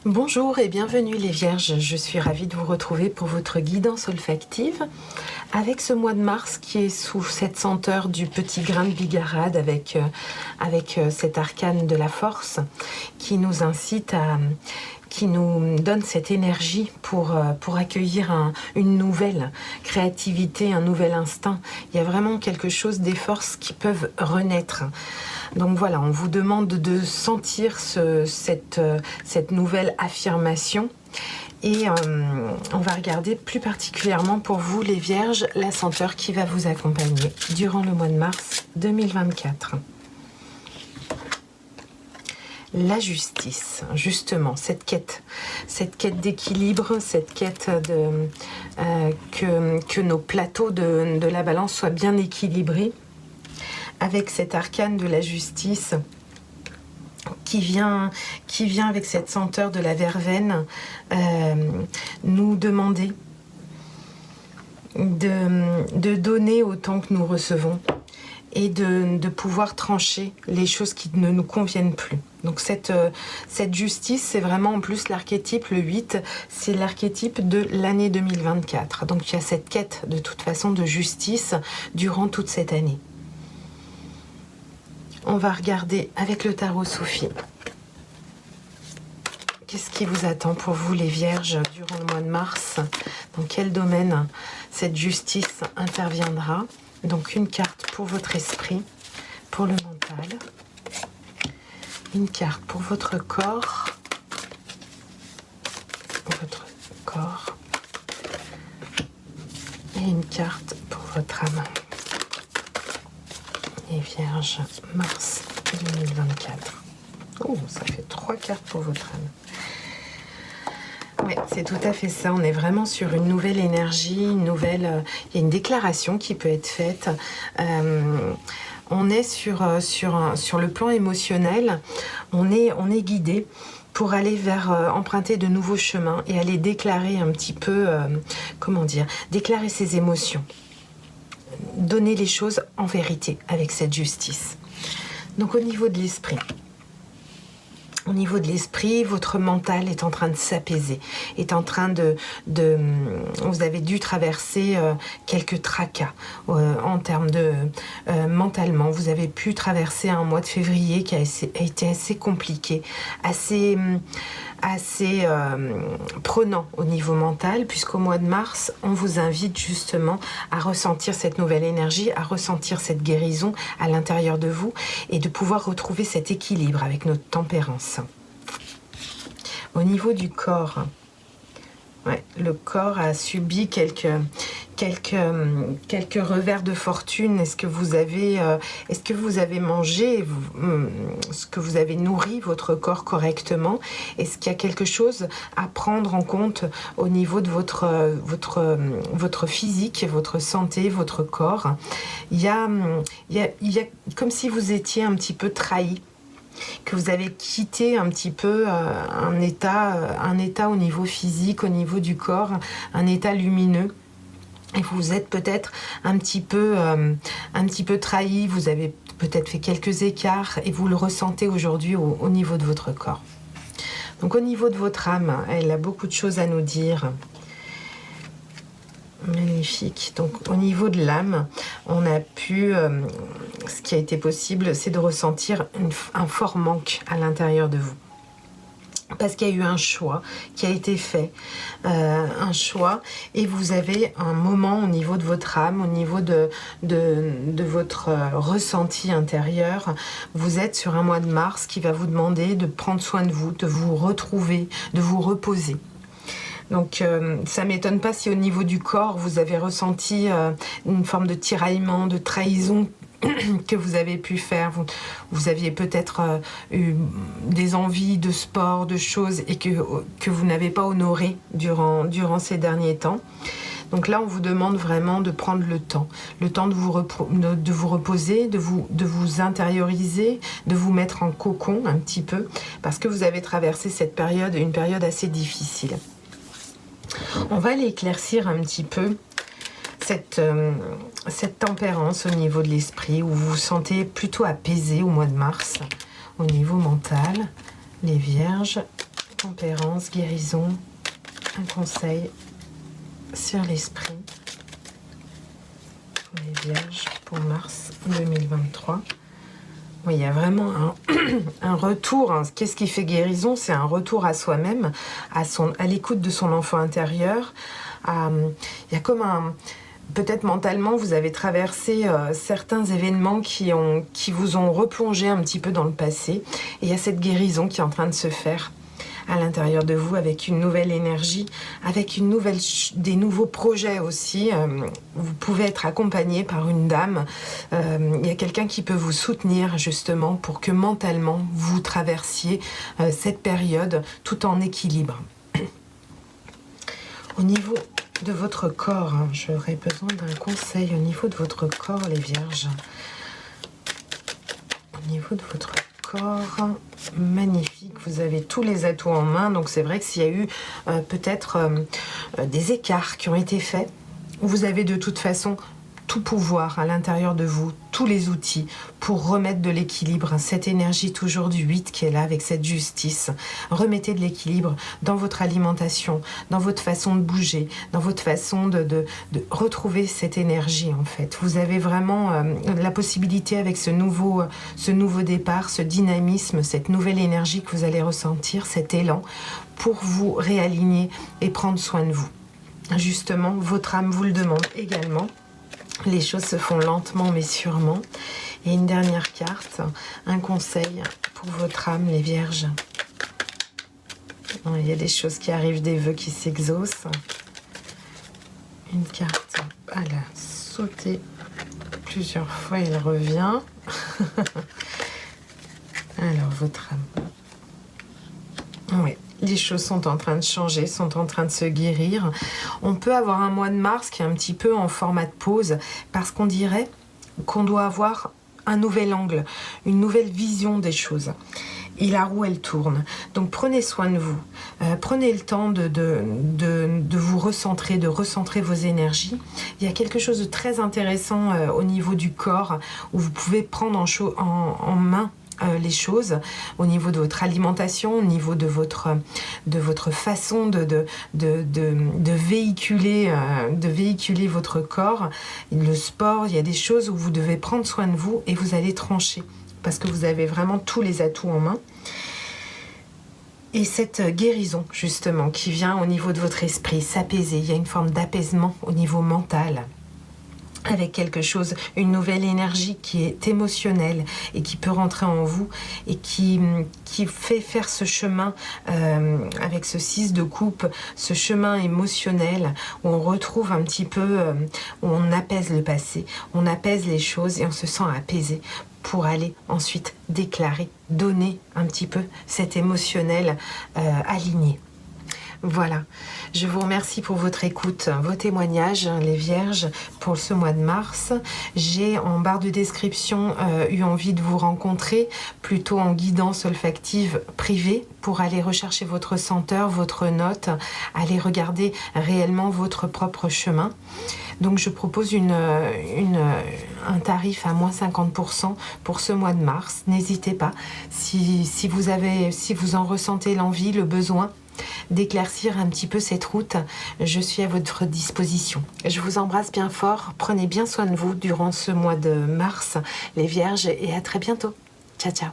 Bonjour et bienvenue les Vierges, je suis ravie de vous retrouver pour votre guidance olfactive avec ce mois de mars qui est sous cette senteur du petit grain de bigarade avec cet arcane de la force qui nous incite qui nous donne cette énergie pour accueillir une nouvelle créativité, un nouvel instinct. Il y a vraiment quelque chose des forces qui peuvent renaître. Donc voilà, on vous demande de sentir cette nouvelle affirmation. Et on va regarder plus particulièrement pour vous les Vierges, la senteur qui va vous accompagner durant le mois de mars 2024. La justice, justement, cette quête d'équilibre, cette quête que nos plateaux de la balance soient bien équilibrés, avec cet arcane de la justice qui vient avec cette senteur de la verveine nous demander de donner autant que nous recevons et de pouvoir trancher les choses qui ne nous conviennent plus. Donc cette justice, c'est vraiment en plus l'archétype, le 8, c'est l'archétype de l'année 2024. Donc il y a cette quête de toute façon de justice durant toute cette année. On va regarder avec le tarot Sophie. Qu'est-ce qui vous attend pour vous les Vierges durant le mois de mars? Dans quel domaine cette justice interviendra? Donc une carte pour votre esprit, pour le mental, une carte pour votre corps, et une carte pour votre âme. Les Vierges, mars 2024. Oh, ça fait 3 cartes pour votre âme. Oui, c'est tout à fait ça. On est vraiment sur une nouvelle énergie, il y a une déclaration qui peut être faite. On est sur le plan émotionnel, on est guidé pour aller emprunter de nouveaux chemins et aller déclarer un petit peu, déclarer ses émotions. Donner les choses en vérité avec cette justice. Donc au niveau de l'esprit, votre mental est en train de s'apaiser, est en train vous avez dû traverser quelques tracas en termes de mentalement. Vous avez pu traverser un mois de février qui a été assez compliqué, assez prenant au niveau mental, puisqu'au mois de mars, on vous invite justement à ressentir cette nouvelle énergie, à ressentir cette guérison à l'intérieur de vous et de pouvoir retrouver cet équilibre avec notre tempérance. Au niveau du corps, le corps a subi quelques revers de fortune. Est-ce que vous avez mangé, est-ce que vous avez nourri votre corps correctement? Est-ce qu'il y a quelque chose à prendre en compte au niveau de votre physique, votre santé, votre corps? Il y a comme si vous étiez un petit peu trahi, que vous avez quitté un petit peu un état au niveau physique, au niveau du corps, un état lumineux. Et vous êtes peut-être un petit peu trahi, vous avez peut-être fait quelques écarts et vous le ressentez aujourd'hui au niveau de votre corps. Donc au niveau de votre âme, elle a beaucoup de choses à nous dire. Magnifique. Donc au niveau de l'âme, on a pu, ce qui a été possible, c'est de ressentir un fort manque à l'intérieur de vous. Parce qu'il y a eu un choix qui a été fait, un choix, et vous avez un moment au niveau de votre âme, au niveau de votre ressenti intérieur. Vous êtes sur un mois de mars qui va vous demander de prendre soin de vous, de vous retrouver, de vous reposer. Donc ça ne m'étonne pas si au niveau du corps, vous avez ressenti une forme de tiraillement, de trahison que vous avez pu faire. Vous aviez peut-être eu des envies de sport, de choses, et que vous n'avez pas honoré durant ces derniers temps. Donc là, on vous demande vraiment de prendre le temps de vous reposer, de vous intérioriser, de vous mettre en cocon un petit peu, parce que vous avez traversé une période assez difficile. On va l'éclaircir un petit peu, cette tempérance au niveau de l'esprit, où vous vous sentez plutôt apaisé au mois de mars, au niveau mental. Les Vierges, tempérance, guérison, un conseil sur l'esprit pour les vierges pour mars 2023. Oui, il y a vraiment un retour. Hein. Qu'est-ce qui fait guérison? C'est un retour à soi-même, à l'écoute de son enfant intérieur. Il y a comme un... Peut-être mentalement, vous avez traversé certains événements qui vous ont replongé un petit peu dans le passé. Et il y a cette guérison qui est en train de se faire à l'intérieur de vous avec une nouvelle énergie, avec des nouveaux projets aussi. Vous pouvez être accompagné par une dame. Il y a quelqu'un qui peut vous soutenir justement pour que mentalement vous traversiez cette période tout en équilibre. Au niveau de votre corps, hein, j'aurais besoin d'un conseil au niveau de votre corps, les vierges. Au niveau de votre corps, magnifique, vous avez tous les atouts en main, donc c'est vrai que s'il y a eu peut-être des écarts qui ont été faits, vous avez de toute façon tout pouvoir à l'intérieur de vous, tous les outils pour remettre de l'équilibre, cette énergie toujours du 8 qui est là avec cette justice. Remettez de l'équilibre dans votre alimentation, dans votre façon de bouger, dans votre façon de retrouver cette énergie en fait. Vous avez vraiment la possibilité avec ce nouveau départ, ce dynamisme, cette nouvelle énergie que vous allez ressentir, cet élan pour vous réaligner et prendre soin de vous. Justement, votre âme vous le demande également. Les choses se font lentement mais sûrement. Et une dernière carte, un conseil pour votre âme, les vierges. Il y a des choses qui arrivent, des vœux qui s'exaucent. Une carte, elle a sauté plusieurs fois, elle revient. Alors, votre âme. Oui. Les choses sont en train de changer, sont en train de se guérir. On peut avoir un mois de mars qui est un petit peu en format de pause parce qu'on dirait qu'on doit avoir un nouvel angle, une nouvelle vision des choses. Et la roue, elle tourne. Donc prenez soin de vous. Prenez le temps de vous recentrer, de recentrer vos énergies. Il y a quelque chose de très intéressant au niveau du corps où vous pouvez prendre en main les choses au niveau de votre alimentation, au niveau de votre façon de véhiculer votre corps, le sport. Il y a des choses où vous devez prendre soin de vous et vous allez trancher parce que vous avez vraiment tous les atouts en main. Et cette guérison justement qui vient au niveau de votre esprit, s'apaiser, il y a une forme d'apaisement au niveau mental. Avec quelque chose, une nouvelle énergie qui est émotionnelle et qui peut rentrer en vous et qui fait faire ce chemin avec ce 6 de coupe, ce chemin émotionnel où on retrouve un petit peu, où on apaise le passé, on apaise les choses et on se sent apaisé pour aller ensuite déclarer, donner un petit peu cet émotionnel aligné. Voilà, je vous remercie pour votre écoute, vos témoignages, les vierges, pour ce mois de mars. J'ai en barre de description eu envie de vous rencontrer, plutôt en guidance olfactive privée, pour aller rechercher votre senteur, votre note, aller regarder réellement votre propre chemin. Donc je propose un tarif à moins 50% pour ce mois de mars. N'hésitez pas, si vous en ressentez l'envie, le besoin, d'éclaircir un petit peu cette route, je suis à votre disposition. Je vous embrasse bien fort, prenez bien soin de vous durant ce mois de mars, les vierges, et à très bientôt. Ciao, ciao.